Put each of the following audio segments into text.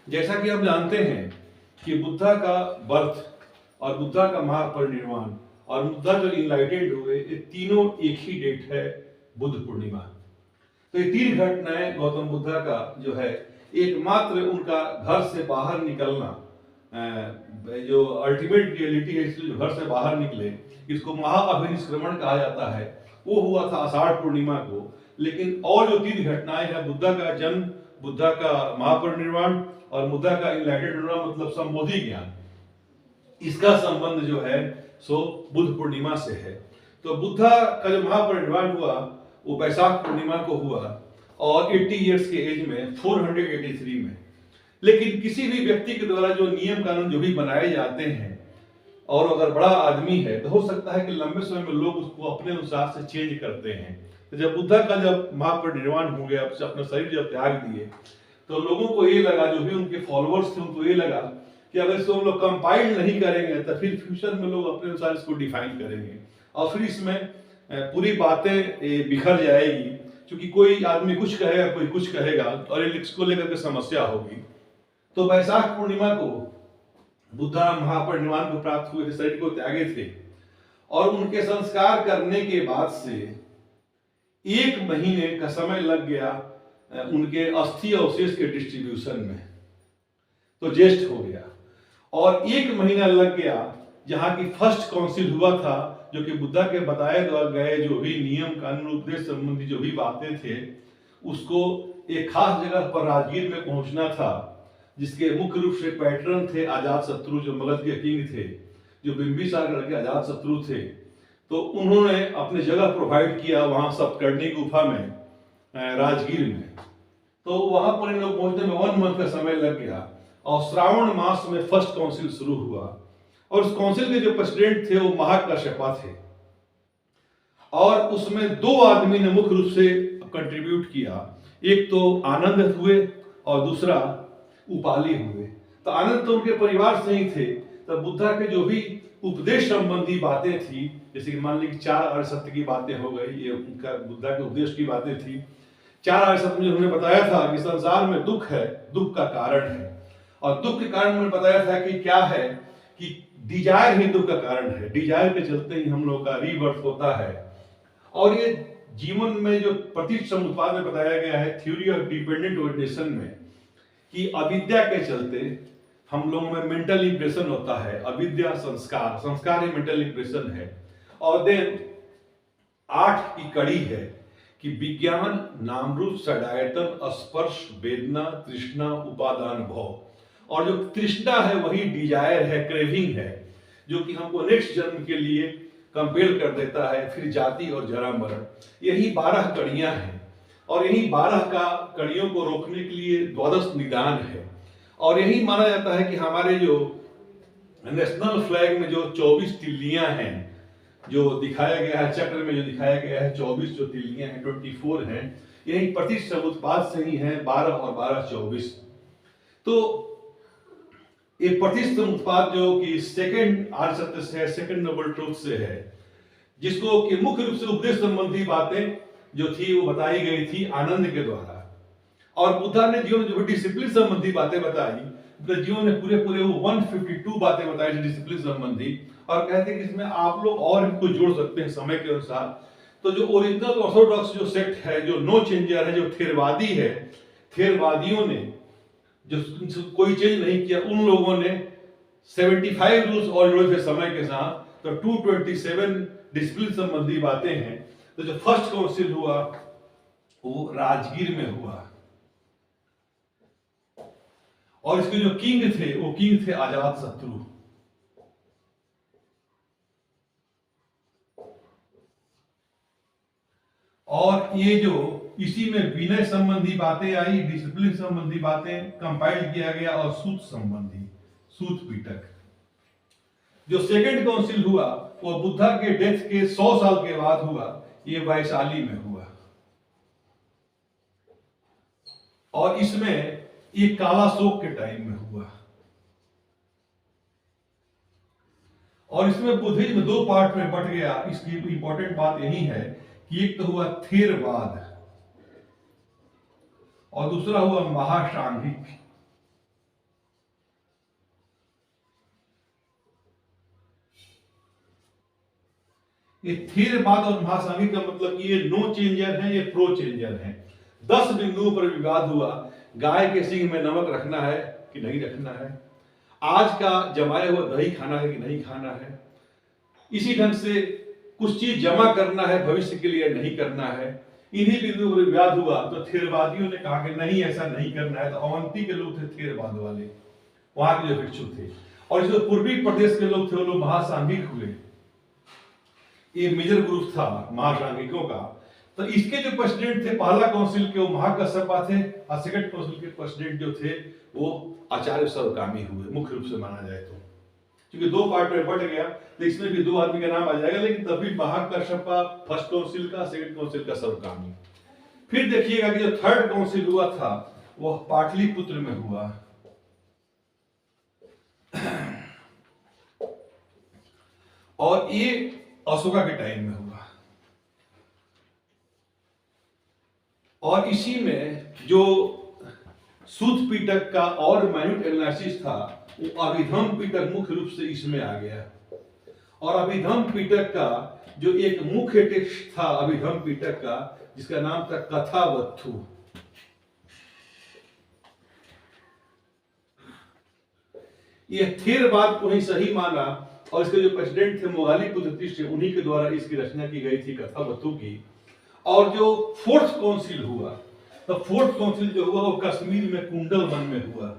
जैसा कि हम जानते हैं कि बुद्धा का बर्थ और बुद्धा का महापरिनिर्वाण और बुद्धा जो इनलाइटेंड हुए, ये तीनों एक ही डेट है, बुद्ध पूर्णिमा। तो ये तीन घटनाएं गौतम बुद्धा का जो है, एकमात्र उनका घर से बाहर निकलना, जो अल्टीमेट रियलिटी है, इसलिए जो घर से बाहर निकले, इसको महाअभिनिष्क्रमण कहा जाता है, वो हुआ था आषाढ़ पूर्णिमा को। लेकिन और जो तीन घटनाएं हैं, बुद्धा का जन्म, बुद्धा का महापरिनिर्वाण और बुद्धा का इनलाइटेंड होना, मतलब संबोधि ज्ञान, इसका संबंध जो है सो बुद्ध पूर्णिमा से है। तो बुद्धा का जो महापरिनिर्वाण हुआ वो वैशाख पूर्णिमा को हुआ और 80 इयर्स के एज में, 483 में। लेकिन किसी भी व्यक्ति के द्वारा जो नियम कानून जो भी बनाए जाते हैं, और अगर बड़ा आदमी है तो हो सकता है कि लंबे समय में लोग उसको अपने अनुसार से चेंज करते हैं। तो जब बुद्धा का जब महापरिनिर्वाण हो गया, अपना शरीर जब त्याग दिए, तो लोगों को ये लगा, जो भी उनके फॉलोअर्स थे उनको ये लगा कि अगर इसको हम लोग कंपाइल नहीं करेंगे तो फिर फ्यूचर में लोग अपने अनुसार इसको डिफाइन करेंगे और फिर इसमें पूरी बातें बिखर जाएगी, क्योंकि कोई आदमी कुछ कहेगा, कोई कुछ कहेगा और इसको लेकर के समस्या होगी। तो वैशाख पूर्णिमा को बुद्धा महापरिनिर्वाण को प्राप्त हुए थे, शरीर को त्यागे थे, और उनके संस्कार करने के बाद से 1 महीने का समय लग गया उनके अस्थि अवशेष के डिस्ट्रीब्यूशन में। तो ज्येष्ठ हो गया और 1 महीना लग गया जहां की फर्स्ट काउंसिल हुआ था, जो कि बुद्धा के बताए गए जो भी नियम कानून उपदेश संबंधी जो भी बातें थे, उसको एक खास जगह पर राजगीर में पहुंचना था, जिसके मुख्य रूप से पैटर्न थे अजात शत्रु, जो मगध के किंग थे, जो बिंबिसार के अजात शत्रु थे। तो उन्होंने अपने जगह प्रोवाइड किया वहां सप्तकर्णी गुफा में, राजगीर में। तो वहां पर इन लोग पहुंचने में 1 मंथ का समय लग गया और श्रावण मास में फर्स्ट काउंसिल शुरू हुआ। और उस काउंसिल के जो प्रेसिडेंट थे वो महाकश्यपा थे, और उसमें 2 आदमी ने मुख्य रूप से कंट्रीब्यूट किया। एक तो आनंद हुए और दूसरा उपाली हुए। तो आनंद तो उनके परिवार से ही थे। तो बुद्धा के जो भी उपदेश संबंधी बातें थी, जैसे कि मान ली 4 आर्य सत्य की बातें हो गई, ये उनका बुद्धा के उपदेश की बातें थी। 4 आर्य सत्य में उन्होंने बताया था कि संसार में दुख है, दुख का कारण है, और दुख के कारण उन्होंने बताया था कि क्या है, कि डिजायर ही दुख का कारण है। डिजायर के चलते ही हम लोग का रीबर्थ होता है। और ये जीवन में जो प्रतिष्ठ समुत्पाद में बताया गया है, थ्योरी ऑफ डिपेंडेंट ओरिजिनेशन में, कि अविद्या के चलते हम लोगों में मेंटल इंप्रेशन होता है। अविद्या संस्कार, संस्कार ही मेंटल इंप्रेशन है। और देन 8 की कड़ी है कि विज्ञान, नाम रूप, षडायतन, स्पर्श, वेदना, तृष्णा, उपादान, भव। और जो तृष्णा है वही डिजायर है, क्रेविंग है, जो कि हमको नेक्स्ट जन्म के लिए कंपेल कर देता है, फिर जाति और जरा मरण। यही 12 कड़ियां हैं, और यही 12 का कड़ियों को रोकने के लिए 12 निदान है। और यही माना जाता है कि हमारे जो नेशनल फ्लैग में जो 24 तिल्लियां हैं, जो दिखाया गया है चक्र में, जो दिखाया गया है 24 जो तिल्लियां हैं, 24 हैं, यही प्रतिष्ठ समुत्पाद से ही है, 12 और 12 24। तो एक प्रतिष्ठ समुत्पाद जो कि सेकंड आर्य सत्य से है, सेकंड नोबल ट्रूथ से है, जिसको कि मुख्य रूप से उपदेश संबंधी बातें जो थी वो बताई गई थी आनंद के द्वारा। और बुद्धा ने जीवन में जो डिसिप्लिन संबंधी बातें बताई, तो जीवन में पूरे पूरे वो 152 बातें बताई डिसिप्लिन संबंधी, और कहते हैं कि इसमें आप लोग और इनको जोड़ सकते हैं समय के अनुसार। तो जो ओरिजिनल ऑर्थोडॉक्स जो सेक्ट है, जो नो चेंजर है, जो थेरवादी है, थेरवादियों ने जो कोई चेंज नहीं किया, उन लोगों ने 75 रूल्स और जोड़े थे समय के साथ। तो 227 डिसिप्लिन संबंधी बातें हैं। तो जो फर्स्ट काउंसिल हुआ वो राजगीर में हुआ, और इसके जो किंग थे वो किंग थे अजात शत्रु। और ये जो इसी में विनय संबंधी बातें आई, डिसिप्लिन संबंधी बातें कंपाइल किया गया, और सूत संबंधी, सूत पीटक। जो सेकंड काउंसिल हुआ वो बुद्धा के डेथ के 100 साल के बाद हुआ, ये वैशाली में हुआ। और इसमें ये काला शोक के टाइम में हुआ। और इसमें बुद्धिज्म 2 पार्ट में बट गया। इसकी इंपॉर्टेंट बात यही है कि एक तो हुआ थेरवाद और दूसरा हुआ महासांघिक। ये थेरवाद और महासांघिक का मतलब कि ये नो चेंजर है, ये प्रो चेंजर है। 10 बिंदुओं पर विवाद हुआ, गाय के सींग में नमक रखना है कि नहीं रखना है, आज का जमाया हुआ दही खाना है कि नहीं खाना है, इसी ढंग से कुछ चीज जमा करना है भविष्य के लिए नहीं करना है, इन्हीं बिंदुओं पर विवाद हुआ। तो थेरवादियों ने कहा कि नहीं ऐसा नहीं करना है। तो अवंती के लोग थे थेरवाद वाले, वहां के जो भिक्षु थे, और जो पूर्वी प्रदेश के लोग थे वो लोग महासांघिक हुए। ये मेजर ग्रुप था महासांघिकों का। तो इसके जो प्रेसिडेंट थे पहला काउंसिल के वो महाकश्यपा थे, और सेकंड काउंसिल के प्रेसिडेंट जो थे वो आचार्य सर्वकामी हुए, मुख्य रूप से माना जाए तो। क्योंकि दो पार्ट में बट गया तो इसमें भी दो आदमी का नाम आ जाएगा, लेकिन तभी महाकश्यपा फर्स्ट काउंसिल का, सेकंड काउंसिल का सर्वकामी। फिर देखिएगा कि जो थर्ड काउंसिल हुआ था वह पाटलिपुत्र में हुआ। और ये अशोका के टाइम में हुआ, और इसी में जो सूत पिटक का और माइन्यूट एनालिसिस था वो अभिधम पिटक मुख्य रूप से इसमें आ गया। और अभिधम पिटक का जो एक मुख्य टेक्स्ट था अभिधम पिटक का, जिसका नाम था कथावत्थु, ये थेरवाद को ही सही माना, और इसके जो प्रेसिडेंट थे मोगालीपुत्र तीसरे, उन्हीं के द्वारा इसकी रचना की गई थी कथावत्थु की। और जो फोर्थ काउंसिल हुआ, तो फोर्थ काउंसिल जो हुआ वो कश्मीर में कुंडलवन में हुआ।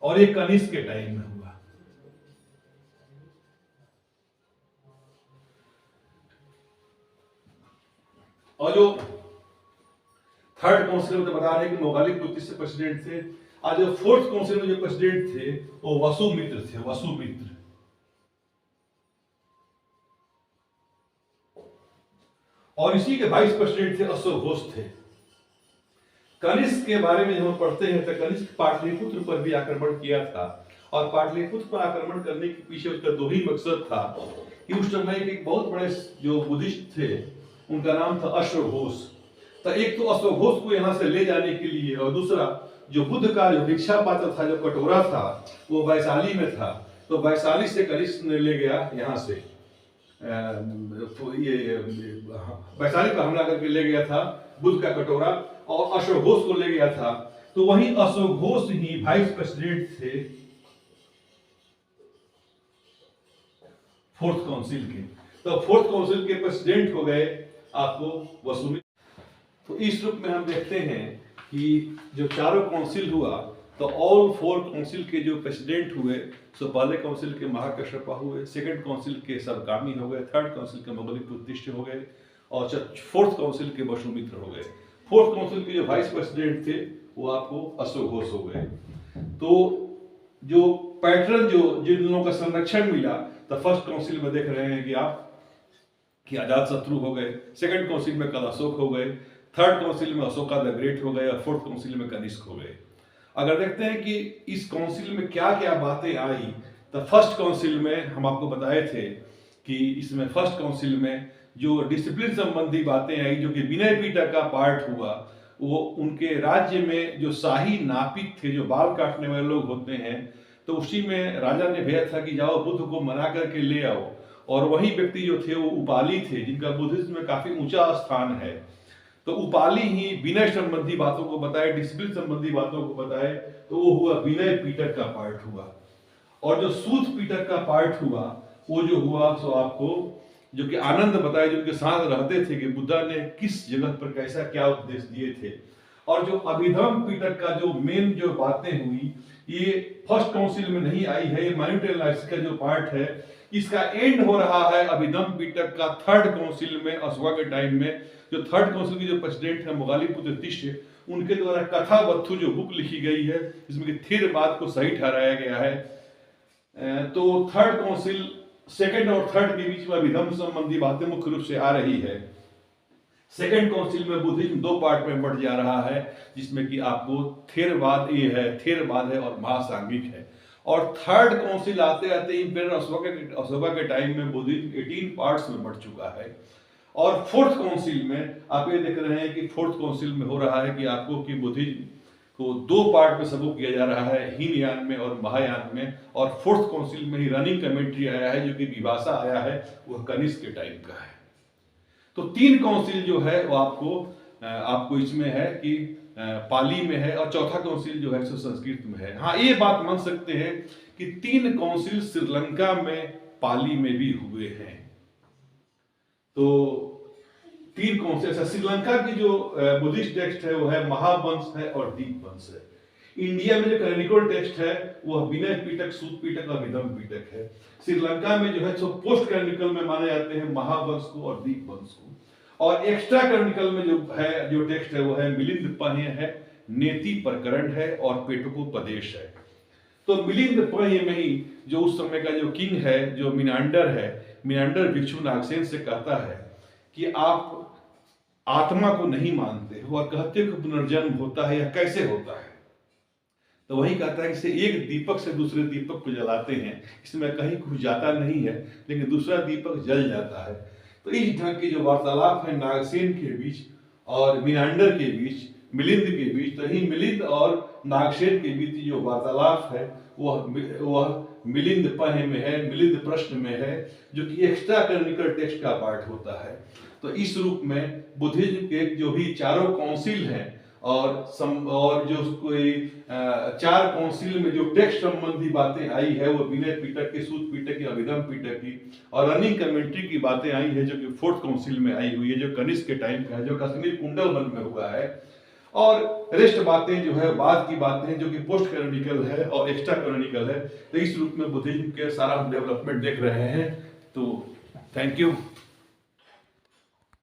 और ये कनिष्क के टाइम में हुआ। और जो थर्ड काउंसिल में तो बता रहे हैं कि मोगालीपुत्र से प्रेसिडेंट थे, और जो फोर्थ काउंसिल में जो प्रेसिडेंट थे वो वसुमित्र थे, वसुमित्र। और इसी के वाइस प्रेसिडेंट थे अश्वघोष थे। कनिष्क के बारे में जब हम पढ़ते हैं तो कनिष्क पाटलिपुत्र पर भी आक्रमण किया था, और पाटलिपुत्र पर आक्रमण करने के पीछे उसका दो ही मकसद था कि उस समय के बहुत बड़े जो बुद्धिस्ट थे उनका नाम था अश्वघोष। तो एक तो अश्वघोष को यहाँ से ले जाने के लिए, और दूसरा जो बुद्ध का जो भिक्षा पात्र था, जो कटोरा था, वो वैशाली में था। तो वैशाली से कनिष्क ने ले गया यहाँ से, ये वैशाली पर हमला करके ले गया था बुद्ध का कटोरा, और अश्वघोष को ले गया था। तो वही अश्वघोष ही वाइस प्रेसिडेंट थे फोर्थ काउंसिल के। तो फोर्थ काउंसिल के प्रेसिडेंट हो गए आपको वसुमित्र। तो इस रूप में हम देखते हैं कि जो चारों काउंसिल हुआ तो ऑल फोर काउंसिल के जो प्रेसिडेंट हुए, सो पहले काउंसिल के महाकश्यपा हुए, सेकंड काउंसिल के सर्वकामी हो गए, थर्ड काउंसिल के मोगालीपुत्र हो गए, और फोर्थ काउंसिल के वसुमित्र हो गए। फोर्थ काउंसिल के जो वाइस प्रेसिडेंट थे वो आपको अश्वघोष हो गए। तो जो पैटर्न जो जिन लोगों का संरक्षण मिला, तो फर्स्ट काउंसिल में देख रहे हैं कि आप कि अजात शत्रु हो गए, सेकंड काउंसिल में कल अशोक हो गए, थर्ड काउंसिल में अशोका द ग्रेट हो गए, और फोर्थ काउंसिल में कनिष्क हो गए। अगर देखते हैं कि इस काउंसिल में क्या क्या बातें आई, तो फर्स्ट काउंसिल में हम आपको बताए थे कि इसमें फर्स्ट काउंसिल में जो डिसिप्लिन संबंधी बातें आई, जो कि विनय पिटक का पार्ट हुआ, वो उनके राज्य में जो शाही नापित थे, जो बाल काटने वाले लोग होते हैं, तो उसी में राजा ने भेजा था कि जाओ बुद्ध को मना करके ले आओ। और वही व्यक्ति जो थे वो उपाली थे, जिनका बुद्धिज्म में काफी ऊंचा स्थान है। तो उपाली ही विनय संबंधी बातों को बताए, डिसिप्लिन संबंधी बातों को बताए, तो वो हुआ विनय पिटक का पार्ट हुआ। और जो सूत पिटक का पार्ट हुआ वो जो हुआ सो आपको जो कि आनंद बताए, जो उनके साथ रहते थे, कि बुद्धा ने किस जगह पर कैसा क्या उपदेश दिए थे। और जो अभिधम पिटक का जो मेन जो बातें हुई, ये फर्स्ट काउंसिल में नहीं आई है, ये माइन्यूट एनालिसिस का जो पार्ट है, इसका एंड हो रहा है अभिधम पिटक का थर्ड काउंसिल में, अशोका के टाइम में। जो थर्ड काउंसिल के जो प्रेसिडेंट है मोगालीपुत्र तीसरे, उनके द्वारा कथावत्थु जो बुक लिखी गई है, जिसमें कि थेरवाद को सही ठहराया गया है। तो थर्ड काउंसिल सेकंड और थर्ड के बीच में अभिधम संबंधी बातें मुख्य रूप से आ रही है। सेकंड काउंसिल में बुद्धिज्म दो पार्ट में बढ़ जा रहा है, जिसमें कि आपको थेरवाद ये है, थेरवाद है और महासांघिक है। और थर्ड काउंसिल आते आते इम्पेरर अशोका के टाइम में बुद्धिज्म 18 पार्ट्स में बढ़ चुका है। और फोर्थ काउंसिल में आप ये देख रहे हैं कि फोर्थ काउंसिल में हो रहा है कि आपको कि बुद्धिज्म तो दो पार्ट में सबको किया जा रहा है, हीनयान में और महायान में, और फोर्थ काउंसिल में ही रनिंग कमेंट्री आया है जो कि विभाषा आया है, वह कनिष्क के टाइम का है। तो 3 काउंसिल जो है वो आपको इसमें है कि पाली में है, और चौथा काउंसिल जो है सो संस्कृत में है। हाँ, ये बात मान सकते हैं कि 3 काउंसिल श्रीलंका में पाली में भी हुए हैं। तो 3 काउंसिल, श्रीलंका की जो बुद्धिस्ट टेक्स्ट है वो है महावंश है और दीपवंश है। इंडिया में जो कैनोनिकल टेक्स्ट है वह विनय पिटक, सूत पिटक और विदम पिटक है। श्रीलंका में जो है सो पोस्ट कैनोनिकल में माने जाते हैं महावंश को और दीपवंश को। और एक्स्ट्रा कैनोनिकल में जो टेक्स्ट है वो है मिलिंद पह्य है, नेति प्रकरण है और पेटकोपदेश है। तो मिलिंद पह्य में ही जो उस समय का जो किंग है, जो मिनांडर है, मिनांडर भिक्षु नागसेन से कहता है कि आप आत्मा को नहीं मानते हो और कहते हो कि पुनर्जन्म होता है या कैसे होता है। तो वही कहता है कि एक दीपक से दूसरे दीपक को जलाते हैं, इसमें कहीं कुछ जाता नहीं है, लेकिन दूसरा दीपक जल जाता है। तो इस ढंग की जो वार्तालाप है नागसेन के बीच और मिनांडर के बीच, मिलिंद के बीच, तो ही मिलिंद और नागसेन के बीच जो वार्तालाप है वह मिलिंद पह्य में है, मिलिंद प्रश्न में है, जो कि एक्स्ट्रा कैनोनिकल टेक्स्ट का पार्ट होता है। तो इस रूप में बुद्धिज्म के जो भी चारों काउंसिल हैं और जो कोई 4 काउंसिल में जो टेक्स्ट संबंधी बातें आई है वो विनय पिटक की, सूत पिटक की, अभिधम पिटक की, और रनिंग कमेंट्री की बातें आई है जो कि 4th काउंसिल में आई हुई है, जो कनिष्क के टाइम का है, जो कश्मीर कुंडलबन में हुआ है। और रेस्ट बातें जो है बाद की बातें जो कि पोस्ट कैनोनिकल है और एक्स्ट्रा कैनोनिकल है। तो इस रूप में बुद्धिज्म के सारा हम डेवलपमेंट देख रहे हैं। तो थैंक यू।